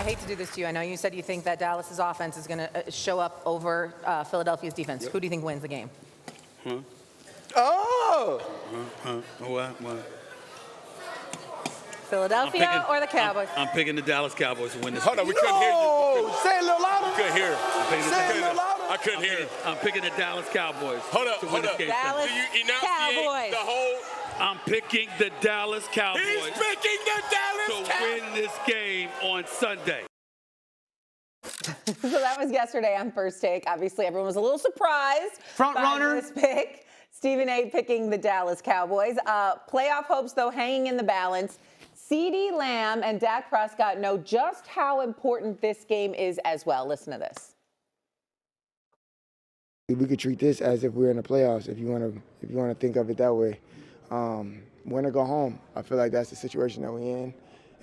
I hate to do this to you. I know you said you think that Dallas's offense is going to show up over Philadelphia's defense. Yep. Who do you think wins the game? Oh! What? Philadelphia or the Cowboys? I'm picking the Dallas Cowboys to win this. Hold on, we couldn't hear you. Say it a little louder. Couldn't hear. Say it a little louder. I couldn't hear. I'm picking the Dallas Cowboys. Hold up. Dallas Do you enunciate Cowboys. the whole? I'm picking the Dallas Cowboys. He's picking the Dallas to win this game on Sunday. So that was yesterday on First Take. Obviously, everyone was a little surprised Front by runner. this pick. Stephen A. picking the Dallas Cowboys. Playoff hopes, though, hanging in the balance. CeeDee Lamb and Dak Prescott know just how important this game is as well. Listen to this. We could treat this as if we're in the playoffs, if you want to think of it that way. Win or go home. I feel like that's the situation that we're in,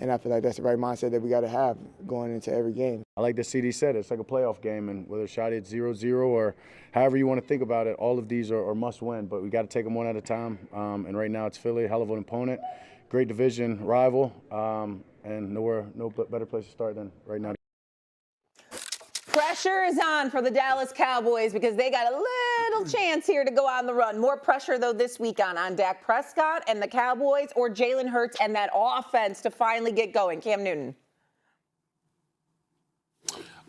and I feel like that's the right mindset that we got to have going into every game. I like that CD said it's like a playoff game, and whether it's shot at 0-0 or however you want to think about it, all of these are must win, but we got to take them one at a time. And right now it's Philly, a hell of an opponent, great division rival, and no better place to start than right now. Pressure is on for the Dallas Cowboys because they got a little chance here to go on the run. More pressure, though, this week on Dak Prescott and the Cowboys, or Jalen Hurts and that offense to finally get going. Cam Newton.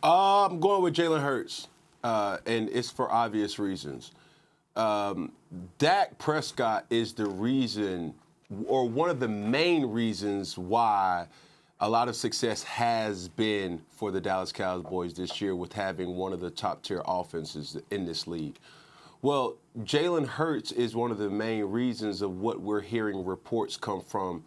I'm going with Jalen Hurts, and it's for obvious reasons. Dak Prescott is the reason, or one of the main reasons why a lot of success has been for the Dallas Cowboys this year with having one of the top-tier offenses in this league. Well, Jalen Hurts is one of the main reasons of what we're hearing reports come from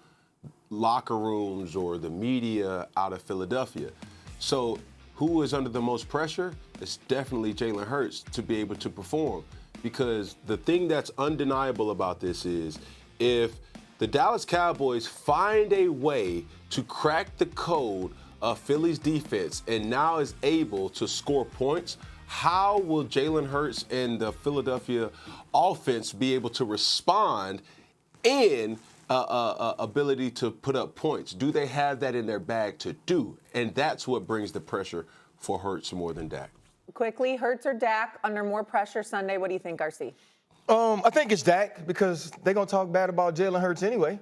locker rooms or the media out of Philadelphia. So who is under the most pressure? It's definitely Jalen Hurts to be able to perform, because the thing that's undeniable about this is if the Dallas Cowboys find a way to crack the code of Philly's defense and now is able to score points, how will Jalen Hurts and the Philadelphia offense be able to respond in ability to put up points? Do they have that in their bag to do? And that's what brings the pressure for Hurts more than Dak. Quickly, Hurts or Dak under more pressure Sunday? What do you think, RC? I think it's Dak, because they're gonna talk bad about Jalen Hurts anyway.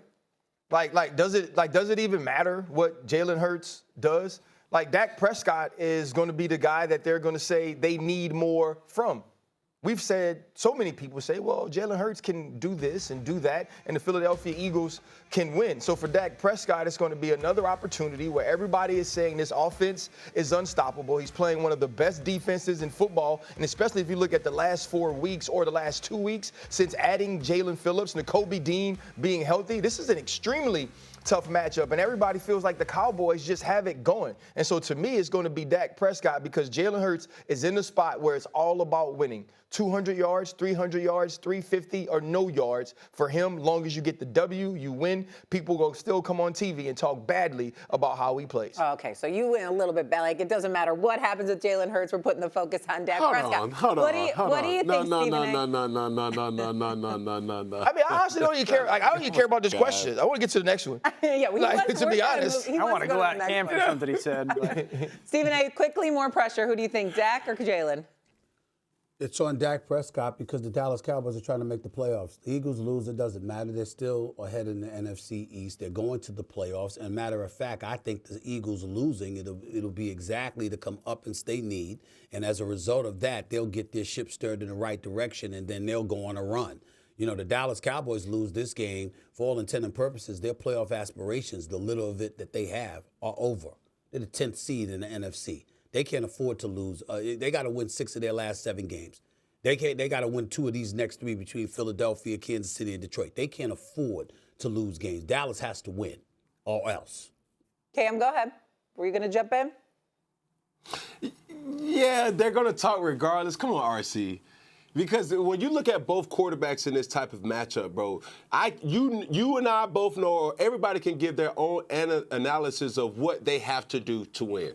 Does it even matter what Jalen Hurts does? Like, Dak Prescott is going to be the guy that they're going to say they need more from. We've said, so many people say, well, Jalen Hurts can do this and do that, and the Philadelphia Eagles can win. So for Dak Prescott, it's going to be another opportunity where everybody is saying this offense is unstoppable. He's playing one of the best defenses in football, and especially if you look at the last 4 weeks or the last 2 weeks since adding Jalen Phillips, Nakobe Dean being healthy, this is an extremely tough matchup, and everybody feels like the Cowboys just have it going. And so to me, it's going to be Dak Prescott, because Jalen Hurts is in the spot where it's all about winning. 200 yards, 300 yards, 350, or no yards for him. Long as you get the W, you win. People will still come on TV and talk badly about how he plays. Okay, so you went a little bit bad. Like, it doesn't matter what happens with Jalen Hurts. We're putting the focus on Dak Prescott. What do you think, Stephen A? No. I mean, I honestly don't even care. I don't even care about this question. I want to get to the next one. Yeah, to be honest, I want to go at Cam for something he said. Stephen A., quickly, more pressure. Who do you think, Dak or Jalen? It's on Dak Prescott, because the Dallas Cowboys are trying to make the playoffs. The Eagles lose, it doesn't matter. They're still ahead in the NFC East. They're going to the playoffs. And matter of fact, I think the Eagles losing, it'll be exactly to come up and stay need. And as a result of that, they'll get their ship stirred in the right direction, and then they'll go on a run. You know, the Dallas Cowboys lose this game, for all intent and purposes, their playoff aspirations, the little of it that they have, are over. They're the 10th seed in the NFC. They can't afford to lose. They got to win 6 of their last 7 games. They got to win 2 of these next 3 between Philadelphia, Kansas City, and Detroit. They can't afford to lose games. Dallas has to win, or else. Cam, go ahead. Were you going to jump in? Yeah, they're going to talk regardless. Come on, RC. Because when you look at both quarterbacks in this type of matchup, bro, you and I both know, or everybody can give their own analysis of what they have to do to win.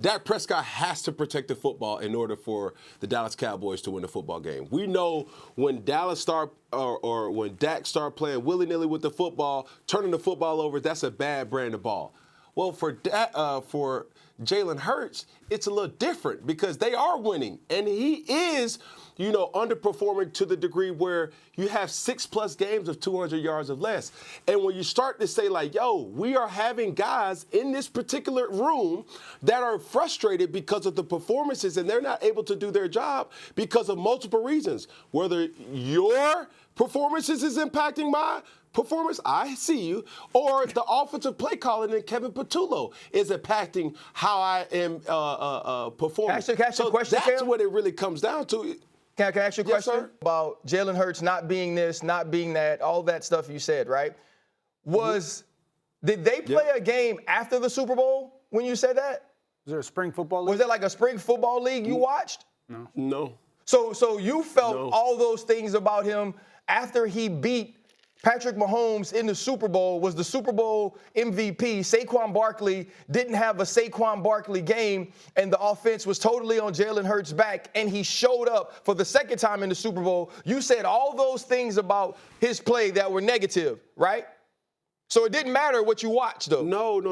Dak Prescott has to protect the football in order for the Dallas Cowboys to win the football game. We know when Dallas or when Dak start playing willy-nilly with the football, turning the football over, that's a bad brand of ball. Well, for Jalen Hurts, it's a little different because they are winning, and he is, underperforming to the degree where you have 6+ games of 200 yards or less. And when you start to say, like, yo, we are having guys in this particular room that are frustrated because of the performances, and they're not able to do their job because of multiple reasons. Whether your performances is impacting my performance, I see you, or the offensive play calling and Kevin Patullo is impacting how I am performing. Can I ask you a question, that's Cam? what it really comes down to. Can I ask you a Yes, question sir? about Jalen Hurts not being this, not being that, all that stuff you said, right? Did they play a game after the Super Bowl when you said that? Was there a spring football league? Was there like a spring football league you watched? No. So you felt No. all those things about him after he beat Patrick Mahomes in the Super Bowl, was the Super Bowl MVP. Saquon Barkley didn't have a Saquon Barkley game, and the offense was totally on Jalen Hurts' back, and he showed up for the second time in the Super Bowl. You said all those things about his play that were negative, right? So it didn't matter what you watched, though. No.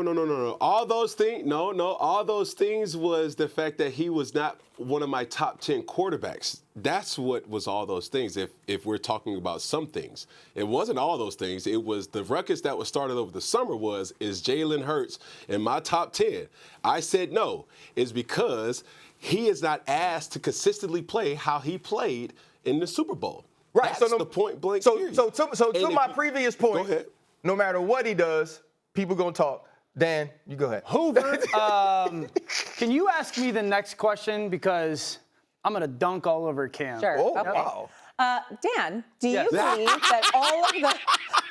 All those things, all those things was the fact that he was not one of my top 10 quarterbacks. That's what was all those things, if we're talking about some things. It wasn't all those things. It was the ruckus that was started over the summer is Jalen Hurts in my top 10. I said no. It's because he is not asked to consistently play how he played in the Super Bowl. Right. That's the point blank period. So to And my if- previous point, Go ahead. no matter what he does, people gonna talk. Dan, you go ahead. Hoover, can you ask me the next question? Because I'm going to dunk all over Cam. Sure. Oh, Okay. wow. Dan, do you Yes. believe that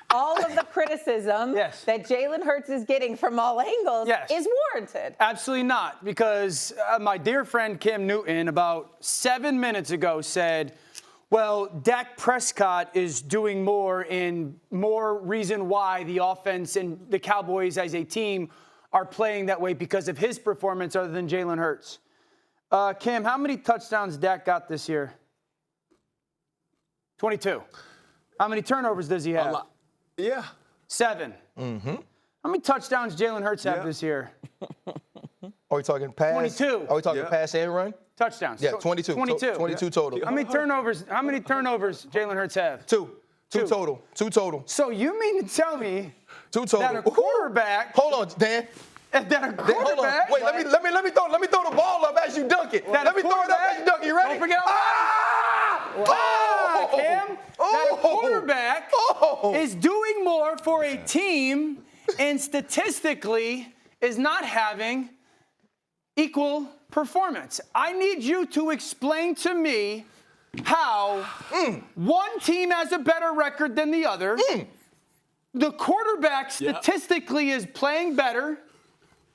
all of the criticism Yes. that Jalen Hurts is getting from all angles Yes. is warranted? Absolutely not, because my dear friend Cam Newton about 7 minutes ago said, well, Dak Prescott is doing more, and more reason why the offense and the Cowboys as a team are playing that way because of his performance other than Jalen Hurts. Cam, how many touchdowns Dak got this year? 22. How many turnovers does he have? Yeah. 7. Mm-hmm. How many touchdowns Jalen Hurts have this year? Are we talking pass? 22. Are we talking Yeah. pass and run? Touchdowns. Yeah, 22. 22. 22 total. How many turnovers Jalen Hurts have? Two total. Two total. So you mean to tell me Two total. that a quarterback, Hold on, Dan. that a Dan, hold on. quarterback, Wait, let me throw the ball up as you dunk it. That Let me a throw it up as you dunk it. You ready? Don't forget Cam, that a quarterback is doing more for a team and statistically is not having equal performance. I need you to explain to me how one team has a better record than the other. The quarterback statistically is playing better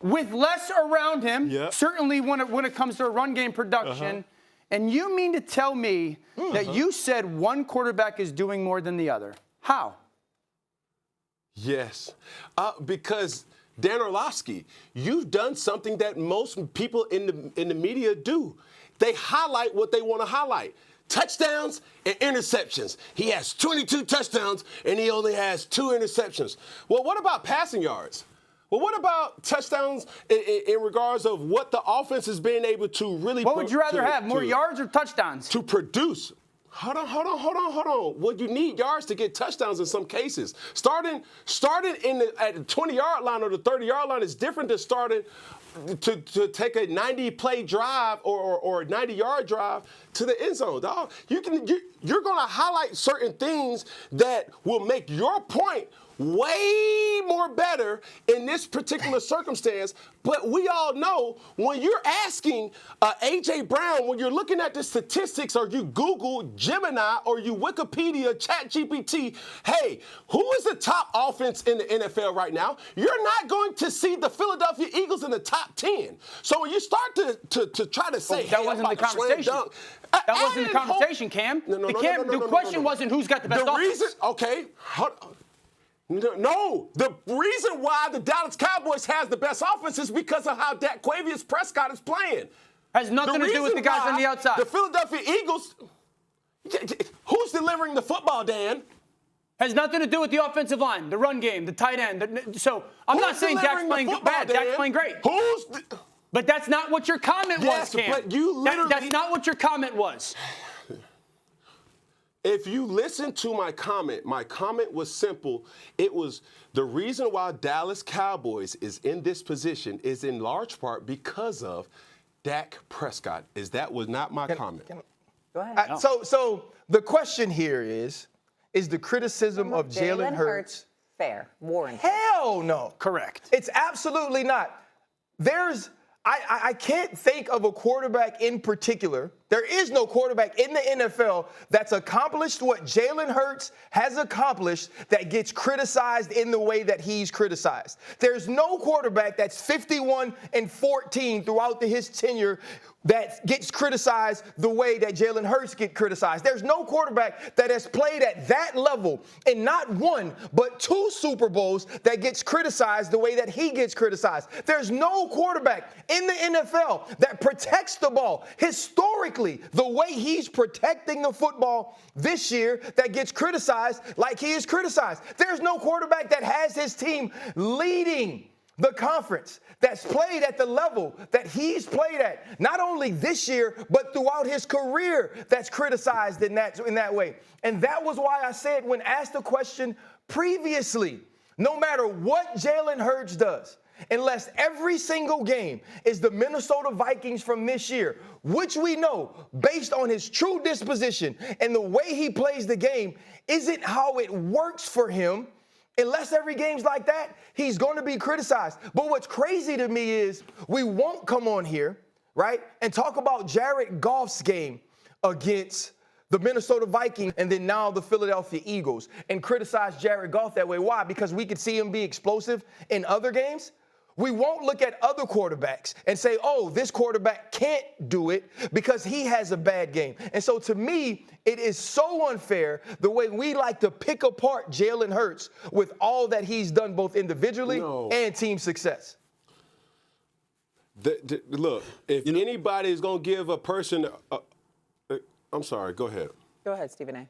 with less around him, certainly when it comes to a run game production. And you mean to tell me that you said one quarterback is doing more than the other? How? Yes, because Dan Orlovsky, you've done something that most people in the media do. They highlight what they want to highlight. Touchdowns and interceptions. He has 22 touchdowns and he only has 2 interceptions. Well, what about passing yards? Well, what about touchdowns in regards of what the offense is being able to really? What would you rather have, more yards or touchdowns? To produce. Hold on. Well, you need yards to get touchdowns in some cases. Starting at the 20-yard line or the 30-yard line is different than starting to take a 90-play drive or a 90-yard drive to the end zone, dog. You're going to highlight certain things that will make your point way more better in this particular circumstance. But we all know when you're asking A.J. Brown, when you're looking at the statistics, or you Google Gemini or you Wikipedia, ChatGPT, hey, who is the top offense in the NFL right now? You're not going to see the Philadelphia Eagles in the top 10. So when you start to try to say, that hey, wasn't I'm the about to slam conversation. dunk, That wasn't the conversation, Cam. The question wasn't who's got the best offense. No, the reason why the Dallas Cowboys has the best offense is because of how Dak Prescott is playing. Has nothing to do with the guys on the outside. The Philadelphia Eagles, who's delivering the football, Dan? Has nothing to do with the offensive line, the run game, the tight end. So I'm not saying Dak's playing bad. Dak's playing great. But that's not what your comment was, Cam. But you literally, that's not what your comment was. If you listen to my comment was simple. It was the reason why Dallas Cowboys is in this position is in large part because of Dak Prescott. That was not my comment. Go ahead. So the question here is the criticism of Jalen Hurts fair, warranted? Hell no. Correct. It's absolutely not. I can't think of a quarterback in particular. There is no quarterback in the NFL that's accomplished what Jalen Hurts has accomplished that gets criticized in the way that he's criticized. There's no quarterback that's 51-14 throughout his tenure that gets criticized the way that Jalen Hurts gets criticized. There's no quarterback that has played at that level in not one, but 2 Super Bowls that gets criticized the way that he gets criticized. There's no quarterback in the NFL that protects the ball historically the way he's protecting the football this year that gets criticized like he is criticized. There's no quarterback that has his team leading the conference that's played at the level that he's played at, not only this year, but throughout his career that's criticized in that way. And that was why I said when asked the question previously, no matter what Jalen Hurts does, unless every single game is the Minnesota Vikings from this year, which we know, based on his true disposition and the way he plays the game, isn't how it works for him. Unless every game's like that, he's going to be criticized. But what's crazy to me is we won't come on here, right, and talk about Jared Goff's game against the Minnesota Vikings and then now the Philadelphia Eagles and criticize Jared Goff that way. Why? Because we could see him be explosive in other games. We won't look at other quarterbacks and say, oh, this quarterback can't do it because he has a bad game. And so to me, it is so unfair the way we like to pick apart Jalen Hurts with all that he's done both individually and team success. Look, if anybody is going to give a person I'm sorry, go ahead. Go ahead, Stephen A.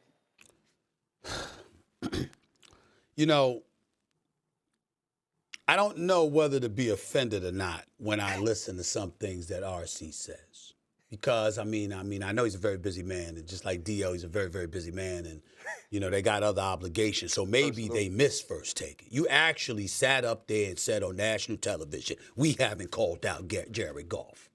I don't know whether to be offended or not when I listen to some things that RC says. Because, I know he's a very busy man. And just like Dio, he's a very, very busy man. And, they got other obligations. So maybe they missed First Take. You actually sat up there and said on national television, we haven't called out Jared Goff.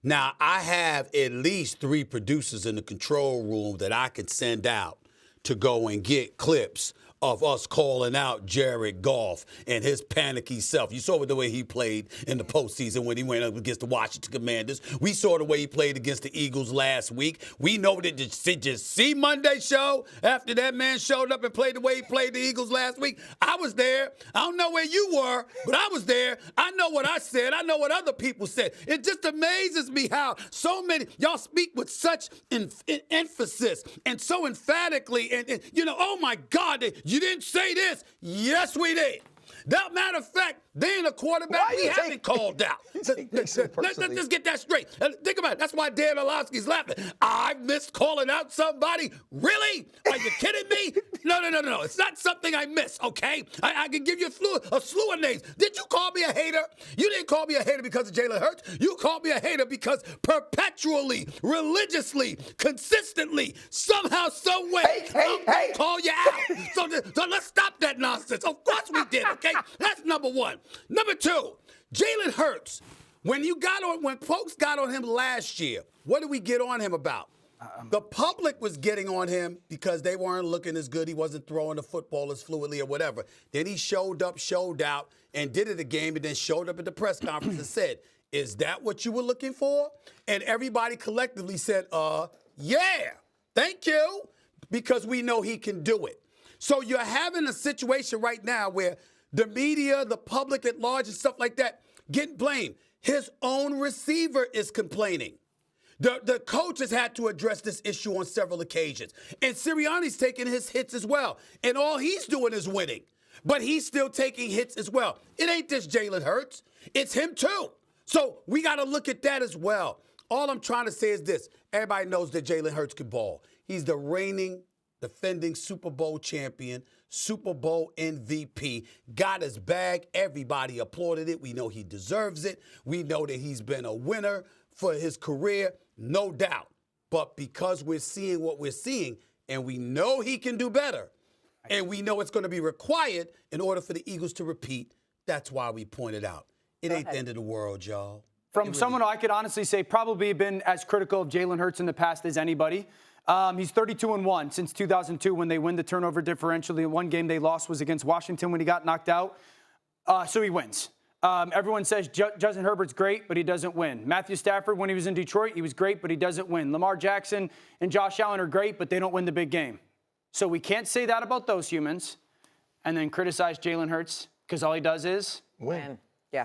Now, I have at least 3 producers in the control room that I could send out to go and get clips of us calling out Jared Goff and his panicky self. You saw the way he played in the postseason when he went up against the Washington Commanders. We saw the way he played against the Eagles last week. We know that did you see Monday show after that man showed up and played the way he played the Eagles last week? I was there. I don't know where you were, but I was there. I know what I said. I know what other people said. It just amazes me how so many, y'all speak with such emphasis and so emphatically and oh my God, you didn't say this. Yes, we did. That matter of fact, they ain't a quarterback we haven't called out. Let's get that straight. Think about it. That's why Dan Orlovsky's laughing. I missed calling out somebody? Really? Are you kidding me? No. It's not something I miss, okay? I can give you a slew of names. Did you call me a hater? You didn't call me a hater because of Jalen Hurts. You called me a hater because perpetually, religiously, consistently, somehow, some way, I'm going to call you out. So let's stop that nonsense. Of course we did, okay? That's number one. Number 2, Jalen Hurts. When folks got on him last year, what did we get on him about? The public was getting on him because they weren't looking as good. He wasn't throwing the football as fluidly or whatever. Then he showed up, showed out, and did it again, and then showed up at the press conference and said, is that what you were looking for? And everybody collectively said, yeah, thank you, because we know he can do it. So you're having a situation right now where the media, the public at large and stuff like that getting blamed. His own receiver is complaining. The coach has had to address this issue on several occasions. And Sirianni's taking his hits as well. And all he's doing is winning. But he's still taking hits as well. It ain't just Jalen Hurts. It's him too. So we got to look at that as well. All I'm trying to say is this. Everybody knows that Jalen Hurts can ball. He's the reigning, defending Super Bowl champion, Super Bowl MVP, got his bag. Everybody applauded it. We know he deserves it. We know that he's been a winner for his career, no doubt. But because we're seeing what we're seeing, and we know he can do better, and we know it's going to be required in order for the Eagles to repeat, that's why we pointed out. It ain't the end of the world, y'all. From someone I could honestly say probably been as critical of Jalen Hurts in the past as anybody. He's 32-1 since 2002 when they win the turnover differential. The one game they lost was against Washington when he got knocked out. So he wins. Everyone says Justin Herbert's great, but he doesn't win. Matthew Stafford, when he was in Detroit, he was great, but he doesn't win. Lamar Jackson and Josh Allen are great, but they don't win the big game. So we can't say that about those humans and then criticize Jalen Hurts because all he does is win. Yeah.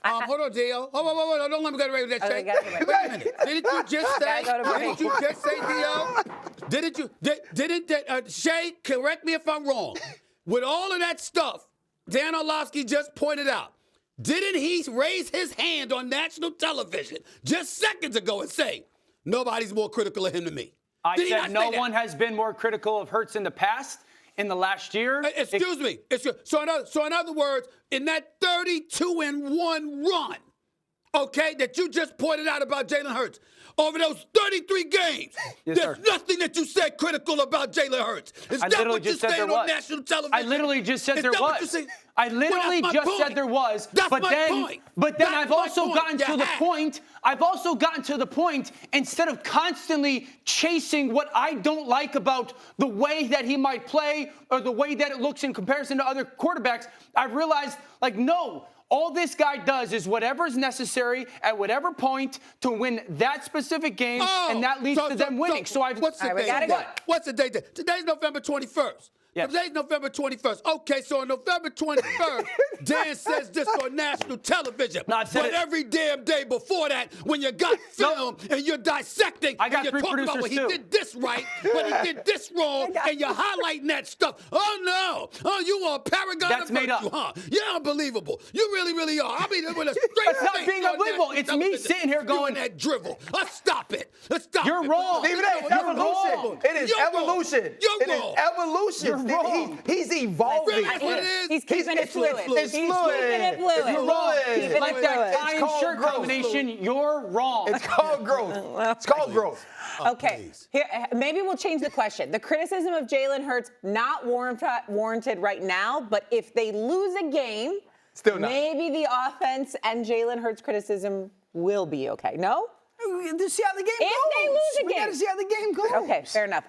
Hold on, Dio. Hold on. Don't let me go to that check. Wait a minute. Didn't you just say, Dio? Didn't Shae, correct me if I'm wrong. With all of that stuff Dan Orlovsky just pointed out, didn't he raise his hand on national television just seconds ago and say, nobody's more critical of him than me? I said no one has been more critical of Hurts in the past, in the last year. Excuse me. So in other words, in that 32-1 run, okay, that you just pointed out about Jalen Hurts, over those 33 games, there's nothing that you said critical about Jalen Hurts. Is that what you're saying on national television? I literally just said there was. I literally just said there was. That's but my then, point. But then I've also gotten to the point. I've also gotten to the point, instead of constantly chasing what I don't like about the way that he might play or the way that it looks in comparison to other quarterbacks, I've realized, like, no. All this guy does is whatever's necessary at whatever point to win that specific game, and that leads to them winning. What's the date? What's the date? Today's November 21st. Yes. Today's November 21st. Okay, so on November 21st, Dan says this on national television. But every damn day before that, when you got film and you're dissecting, I got and you're talking about, well, he did this right, but he did this wrong, and you're highlighting that stuff. Oh, no. Oh, you are a paragon of virtue, huh? You're unbelievable. You really, really are. I mean, with a straight It's not being unbelievable. It's me sitting here going, that drivel. Let's stop it. Let's stop it. You're wrong. Stephen A, evolution. It is evolution. You're wrong. Evolution. He's evolving. He's keeping it fluid. It's fluid. Keeping like it that fluid. tie and shirt combination, you're wrong. It's called growth. It's called growth. Okay, here, maybe we'll change the question. The criticism of Jalen Hurts, not warranted right now, but if they lose a game, still not. Maybe the offense and Jalen Hurts criticism will be okay. No? To see how the game goes. If they lose a game. We got to see how the game goes. Okay, fair enough.